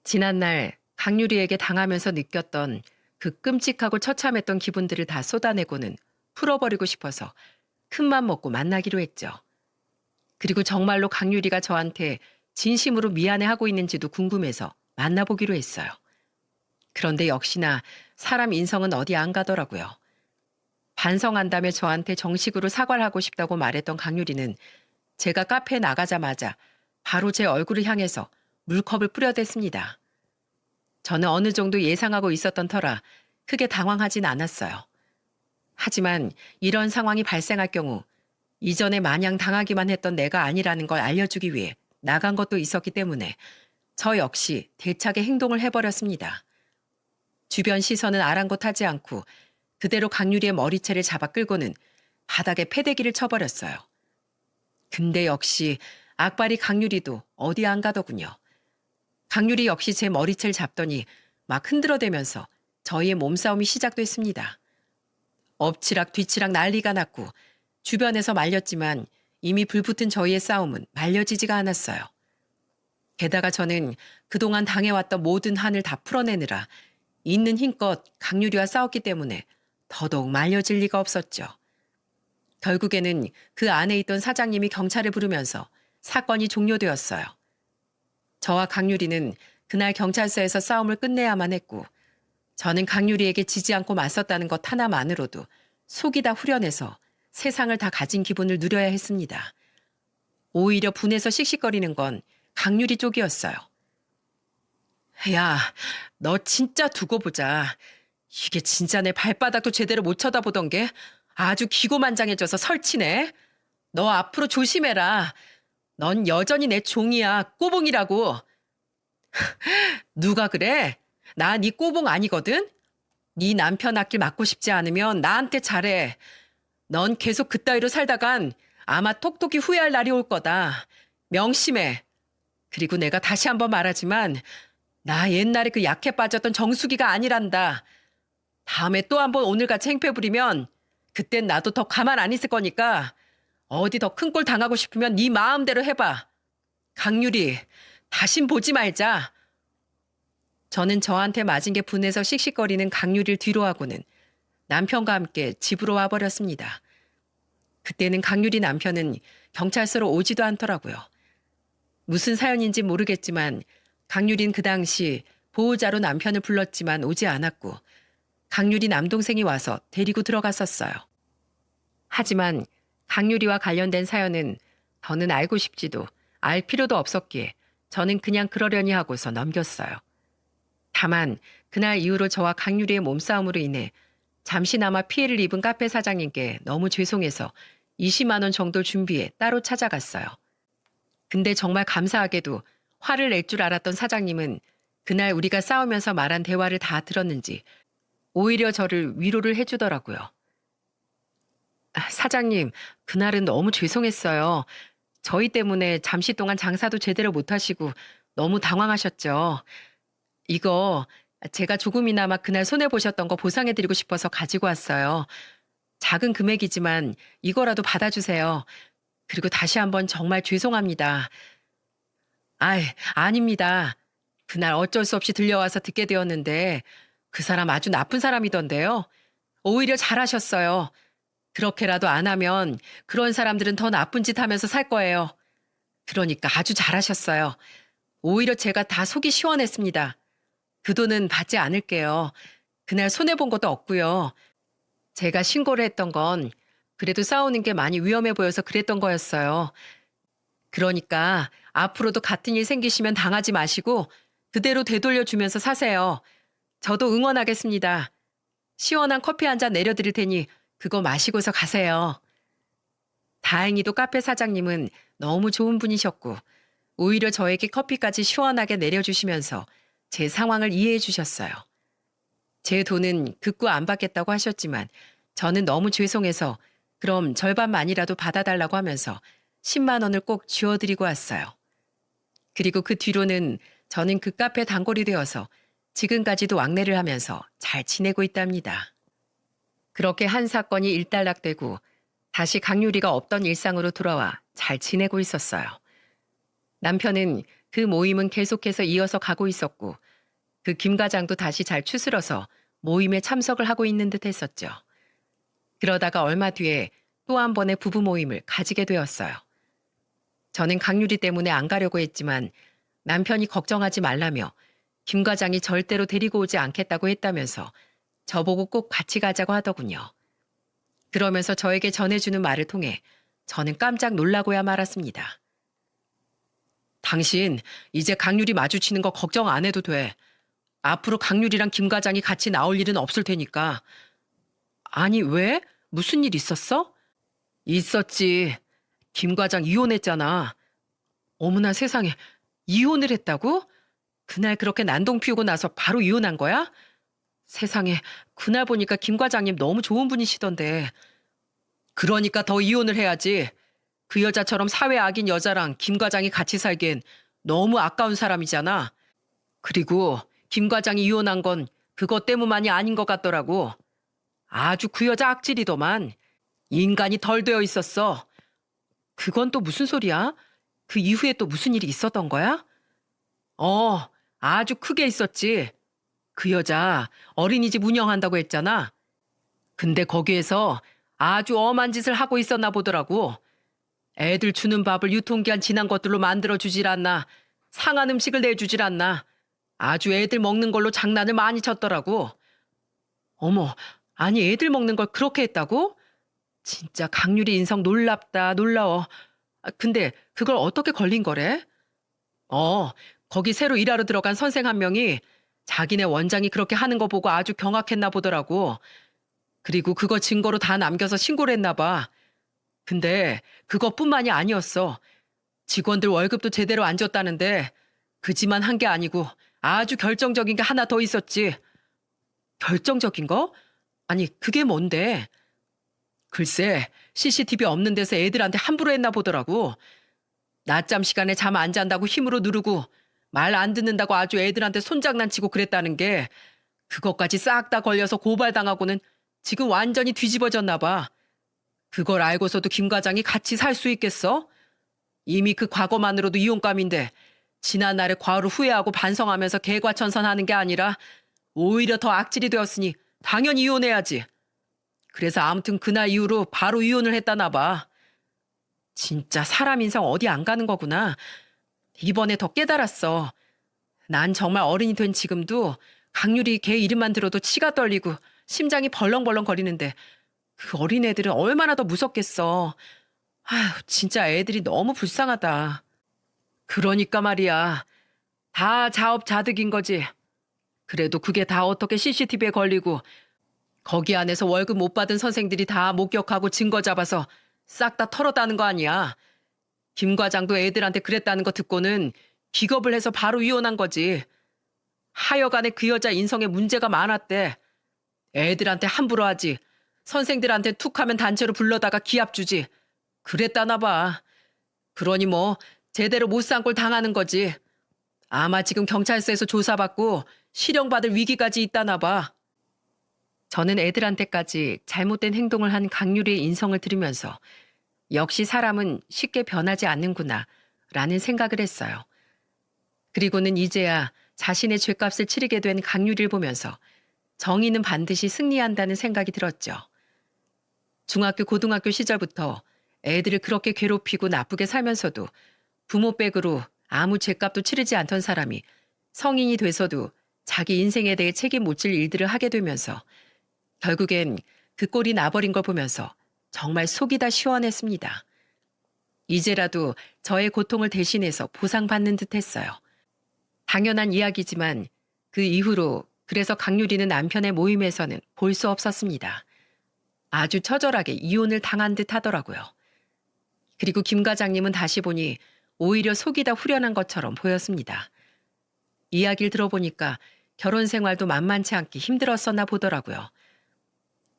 지난날 강유리에게 당하면서 느꼈던 그 끔찍하고 처참했던 기분들을 다 쏟아내고는 풀어버리고 싶어서 큰맘 먹고 만나기로 했죠. 그리고 정말로 강유리가 저한테 진심으로 미안해하고 있는지도 궁금해서 만나보기로 했어요. 그런데 역시나 사람 인성은 어디 안 가더라고요. 반성한다며 저한테 정식으로 사과를 하고 싶다고 말했던 강유리는 제가 카페에 나가자마자 바로 제 얼굴을 향해서 물컵을 뿌려댔습니다. 저는 어느 정도 예상하고 있었던 터라 크게 당황하진 않았어요. 하지만 이런 상황이 발생할 경우 이전에 마냥 당하기만 했던 내가 아니라는 걸 알려주기 위해 나간 것도 있었기 때문에 저 역시 대차게 행동을 해버렸습니다. 주변 시선은 아랑곳하지 않고 그대로 강유리의 머리채를 잡아 끌고는 바닥에 패대기를 쳐버렸어요. 근데 역시 악발이 강유리도 어디 안 가더군요. 강유리 역시 제 머리채를 잡더니 막 흔들어대면서 저희의 몸싸움이 시작됐습니다. 엎치락 뒤치락 난리가 났고 주변에서 말렸지만 이미 불붙은 저희의 싸움은 말려지지가 않았어요. 게다가 저는 그동안 당해왔던 모든 한을 다 풀어내느라 있는 힘껏 강유리와 싸웠기 때문에 더더욱 말려질 리가 없었죠. 결국에는 그 안에 있던 사장님이 경찰을 부르면서 사건이 종료되었어요. 저와 강유리는 그날 경찰서에서 싸움을 끝내야만 했고 저는 강유리에게 지지 않고 맞섰다는 것 하나만으로도 속이 다 후련해서 세상을 다 가진 기분을 누려야 했습니다. 오히려 분해서 씩씩거리는 건 강유리 쪽이었어요. 야, 너 진짜 두고 보자. 이게 진짜 내 발바닥도 제대로 못 쳐다보던 게 아주 기고만장해져서 설치네. 너 앞으로 조심해라. 넌 여전히 내 종이야. 꼬봉이라고. 누가 그래? 나 네 꼬봉 아니거든? 네 남편 앞길 맡고 싶지 않으면 나한테 잘해. 넌 계속 그따위로 살다간 아마 톡톡히 후회할 날이 올 거다. 명심해. 그리고 내가 다시 한번 말하지만 나 옛날에 그 약해 빠졌던 정수기가 아니란다. 다음에 또 한번 오늘같이 행패 부리면 그땐 나도 더 가만 안 있을 거니까 어디 더 큰 꼴 당하고 싶으면 네 마음대로 해봐. 강유리, 다신 보지 말자. 저는 저한테 맞은 게 분해서 씩씩거리는 강유리를 뒤로하고는 남편과 함께 집으로 와버렸습니다. 그때는 강유리 남편은 경찰서로 오지도 않더라고요. 무슨 사연인지 모르겠지만 강유리는 그 당시 보호자로 남편을 불렀지만 오지 않았고 강유리 남동생이 와서 데리고 들어갔었어요. 하지만 강유리와 관련된 사연은 더는 알고 싶지도 알 필요도 없었기에 저는 그냥 그러려니 하고서 넘겼어요. 다만 그날 이후로 저와 강유리의 몸싸움으로 인해 잠시나마 피해를 입은 카페 사장님께 너무 죄송해서 20만 원 정도를 준비해 따로 찾아갔어요. 근데 정말 감사하게도 화를 낼 줄 알았던 사장님은 그날 우리가 싸우면서 말한 대화를 다 들었는지 오히려 저를 위로를 해주더라고요. 사장님, 그날은 너무 죄송했어요. 저희 때문에 잠시 동안 장사도 제대로 못하시고 너무 당황하셨죠. 이거 제가 조금이나마 그날 손해보셨던 거 보상해드리고 싶어서 가지고 왔어요. 작은 금액이지만 이거라도 받아주세요. 그리고 다시 한번 정말 죄송합니다. 아닙니다. 그날 어쩔 수 없이 들려와서 듣게 되었는데 그 사람 아주 나쁜 사람이던데요. 오히려 잘하셨어요. 그렇게라도 안 하면 그런 사람들은 더 나쁜 짓 하면서 살 거예요. 그러니까 아주 잘하셨어요. 오히려 제가 다 속이 시원했습니다. 그 돈은 받지 않을게요. 그날 손해본 것도 없고요. 제가 신고를 했던 건 그래도 싸우는 게 많이 위험해 보여서 그랬던 거였어요. 그러니까 앞으로도 같은 일 생기시면 당하지 마시고 그대로 되돌려주면서 사세요. 저도 응원하겠습니다. 시원한 커피 한 잔 내려드릴 테니 그거 마시고서 가세요. 다행히도 카페 사장님은 너무 좋은 분이셨고 오히려 저에게 커피까지 시원하게 내려주시면서 제 상황을 이해해 주셨어요. 제 돈은 극구 안 받겠다고 하셨지만 저는 너무 죄송해서 그럼 절반만이라도 받아달라고 하면서 10만 원을 꼭 쥐어드리고 왔어요. 그리고 그 뒤로는 저는 그 카페 단골이 되어서 지금까지도 왕래를 하면서 잘 지내고 있답니다. 그렇게 한 사건이 일단락되고 다시 강유리가 없던 일상으로 돌아와 잘 지내고 있었어요. 남편은 그 모임은 계속해서 이어서 가고 있었고 그 김 과장도 다시 잘 추스러서 모임에 참석을 하고 있는 듯 했었죠. 그러다가 얼마 뒤에 또 한 번의 부부 모임을 가지게 되었어요. 저는 강유리 때문에 안 가려고 했지만 남편이 걱정하지 말라며 김 과장이 절대로 데리고 오지 않겠다고 했다면서 저보고 꼭 같이 가자고 하더군요. 그러면서 저에게 전해주는 말을 통해 저는 깜짝 놀라고야 말았습니다. 당신 이제 강유리 마주치는 거 걱정 안 해도 돼. 앞으로 강유리랑 김 과장이 같이 나올 일은 없을 테니까. 아니 왜? 무슨 일 있었어? 있었지. 김 과장 이혼했잖아. 어머나 세상에, 이혼을 했다고? 그날 그렇게 난동 피우고 나서 바로 이혼한 거야? 세상에, 그날 보니까 김 과장님 너무 좋은 분이시던데. 그러니까 더 이혼을 해야지. 그 여자처럼 사회 악인 여자랑 김 과장이 같이 살기엔 너무 아까운 사람이잖아. 그리고 김 과장이 이혼한 건 그것 때문만이 아닌 것 같더라고. 아주 그 여자 악질이더만. 인간이 덜 되어 있었어. 그건 또 무슨 소리야? 그 이후에 또 무슨 일이 있었던 거야? 아주 크게 있었지. 그 여자 어린이집 운영한다고 했잖아. 근데 거기에서 아주 엄한 짓을 하고 있었나 보더라고. 애들 주는 밥을 유통기한 지난 것들로 만들어주질 않나. 상한 음식을 내주질 않나. 아주 애들 먹는 걸로 장난을 많이 쳤더라고. 어머, 아니 애들 먹는 걸 그렇게 했다고? 진짜 강유리 인성 놀랍다, 놀라워. 근데 그걸 어떻게 걸린 거래? 어, 거기 새로 일하러 들어간 선생 한 명이 자기네 원장이 그렇게 하는 거 보고 아주 경악했나 보더라고. 그리고 그거 증거로 다 남겨서 신고를 했나 봐. 근데 그것뿐만이 아니었어. 직원들 월급도 제대로 안 줬다는데 그지만 한 게 아니고 아주 결정적인 게 하나 더 있었지. 결정적인 거? 아니, 그게 뭔데? 글쎄, CCTV 없는 데서 애들한테 함부로 했나 보더라고. 낮잠 시간에 잠 안 잔다고 힘으로 누르고 말 안 듣는다고 아주 애들한테 손장난치고 그랬다는 게 그것까지 싹 다 걸려서 고발당하고는 지금 완전히 뒤집어졌나 봐. 그걸 알고서도 김 과장이 같이 살 수 있겠어? 이미 그 과거만으로도 이혼감인데 지난날의 과오를 후회하고 반성하면서 개과천선하는 게 아니라 오히려 더 악질이 되었으니 당연히 이혼해야지. 그래서 아무튼 그날 이후로 바로 이혼을 했다나 봐. 진짜 사람 인상 어디 안 가는 거구나. 이번에 더 깨달았어. 난 정말 어른이 된 지금도 강유리 걔 이름만 들어도 치가 떨리고 심장이 벌렁벌렁 거리는데 그 어린애들은 얼마나 더 무섭겠어. 아휴, 진짜 애들이 너무 불쌍하다. 그러니까 말이야. 다 자업자득인 거지. 그래도 그게 다 어떻게 CCTV에 걸리고 거기 안에서 월급 못 받은 선생들이 다 목격하고 증거 잡아서 싹 다 털었다는 거 아니야. 김 과장도 애들한테 그랬다는 거 듣고는 기겁을 해서 바로 이혼한 거지. 하여간에 그 여자 인성에 문제가 많았대. 애들한테 함부로 하지. 선생들한테 툭 하면 단체로 불러다가 기합 주지. 그랬다나 봐. 그러니 뭐 제대로 못 산 꼴 당하는 거지. 아마 지금 경찰서에서 조사받고 실형받을 위기까지 있다나 봐. 저는 애들한테까지 잘못된 행동을 한 강유리의 인성을 들으면서 역시 사람은 쉽게 변하지 않는구나 라는 생각을 했어요. 그리고는 이제야 자신의 죗값을 치르게 된 강유리를 보면서 정의는 반드시 승리한다는 생각이 들었죠. 중학교, 고등학교 시절부터 애들을 그렇게 괴롭히고 나쁘게 살면서도 부모 백으로 아무 죗값도 치르지 않던 사람이 성인이 돼서도 자기 인생에 대해 책임 못 질 일들을 하게 되면서 결국엔 그 꼴이 나버린 걸 보면서 정말 속이 다 시원했습니다. 이제라도 저의 고통을 대신해서 보상받는 듯 했어요. 당연한 이야기지만 그 이후로 그래서 강유리는 남편의 모임에서는 볼 수 없었습니다. 아주 처절하게 이혼을 당한 듯 하더라고요. 그리고 김 과장님은 다시 보니 오히려 속이 다 후련한 것처럼 보였습니다. 이야기를 들어보니까 결혼 생활도 만만치 않게 힘들었었나 보더라고요.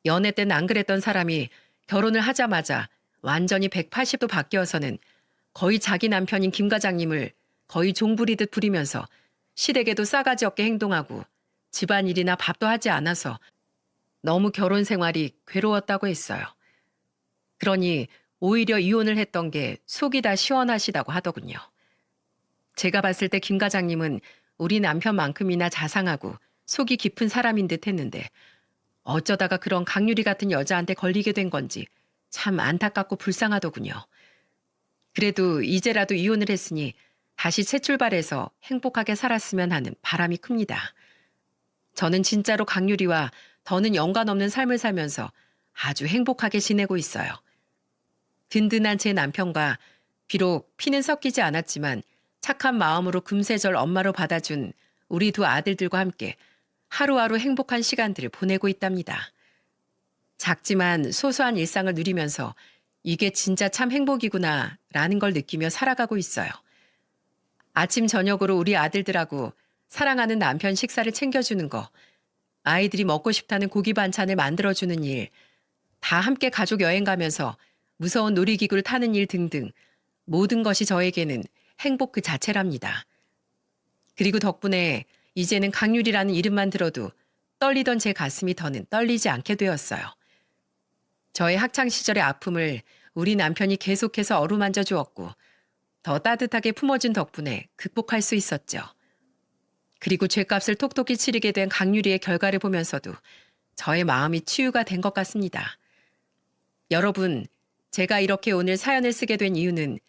연애 땐 안 그랬던 사람이 결혼을 하자마자 완전히 180도 바뀌어서는 거의 자기 남편인 김 과장님을 거의 종부리듯 부리면서 시댁에도 싸가지 없게 행동하고 집안일이나 밥도 하지 않아서 너무 결혼 생활이 괴로웠다고 했어요. 그러니 오히려 이혼을 했던 게 속이 다 시원하시다고 하더군요. 제가 봤을 때 김 과장님은 우리 남편만큼이나 자상하고 속이 깊은 사람인 듯 했는데 어쩌다가 그런 강유리 같은 여자한테 걸리게 된 건지 참 안타깝고 불쌍하더군요. 그래도 이제라도 이혼을 했으니 다시 새 출발해서 행복하게 살았으면 하는 바람이 큽니다. 저는 진짜로 강유리와 더는 연관 없는 삶을 살면서 아주 행복하게 지내고 있어요. 든든한 제 남편과 비록 피는 섞이지 않았지만 착한 마음으로 금세절 엄마로 받아준 우리 두 아들들과 함께 하루하루 행복한 시간들을 보내고 있답니다. 작지만 소소한 일상을 누리면서 이게 진짜 참 행복이구나 라는 걸 느끼며 살아가고 있어요. 아침 저녁으로 우리 아들들하고 사랑하는 남편 식사를 챙겨주는 거, 아이들이 먹고 싶다는 고기 반찬을 만들어주는 일, 다 함께 가족 여행 가면서 무서운 놀이기구를 타는 일 등등 모든 것이 저에게는 행복 그 자체랍니다. 그리고 덕분에 이제는 강유리라는 이름만 들어도 떨리던 제 가슴이 더는 떨리지 않게 되었어요. 저의 학창시절의 아픔을 우리 남편이 계속해서 어루만져 주었고 더 따뜻하게 품어준 덕분에 극복할 수 있었죠. 그리고 죗값을 톡톡히 치르게 된 강유리의 결과를 보면서도 저의 마음이 치유가 된 것 같습니다. 여러분, 제가 이렇게 오늘 사연을 쓰게 된 이유는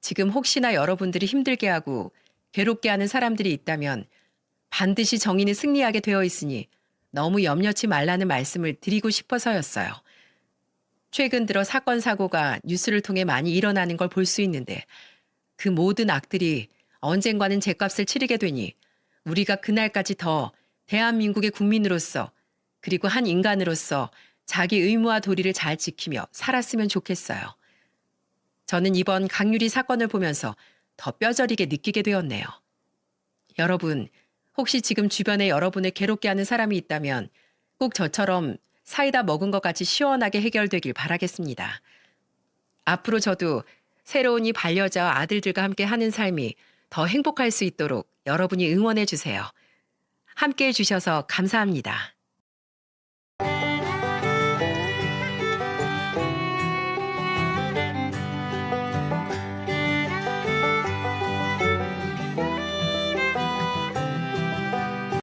지금 혹시나 여러분들이 힘들게 하고 괴롭게 하는 사람들이 있다면 반드시 정의는 승리하게 되어 있으니 너무 염려치 말라는 말씀을 드리고 싶어서였어요. 최근 들어 사건 사고가 뉴스를 통해 많이 일어나는 걸 볼 수 있는데 그 모든 악들이 언젠가는 죗값을 치르게 되니 우리가 그날까지 더 대한민국의 국민으로서 그리고 한 인간으로서 자기 의무와 도리를 잘 지키며 살았으면 좋겠어요. 저는 이번 강유리 사건을 보면서 더 뼈저리게 느끼게 되었네요. 여러분, 혹시 지금 주변에 여러분을 괴롭게 하는 사람이 있다면 꼭 저처럼 사이다 먹은 것 같이 시원하게 해결되길 바라겠습니다. 앞으로 저도 새로운 이 반려자와 아들들과 함께 하는 삶이 더 행복할 수 있도록 여러분이 응원해 주세요. 함께 해주셔서 감사합니다.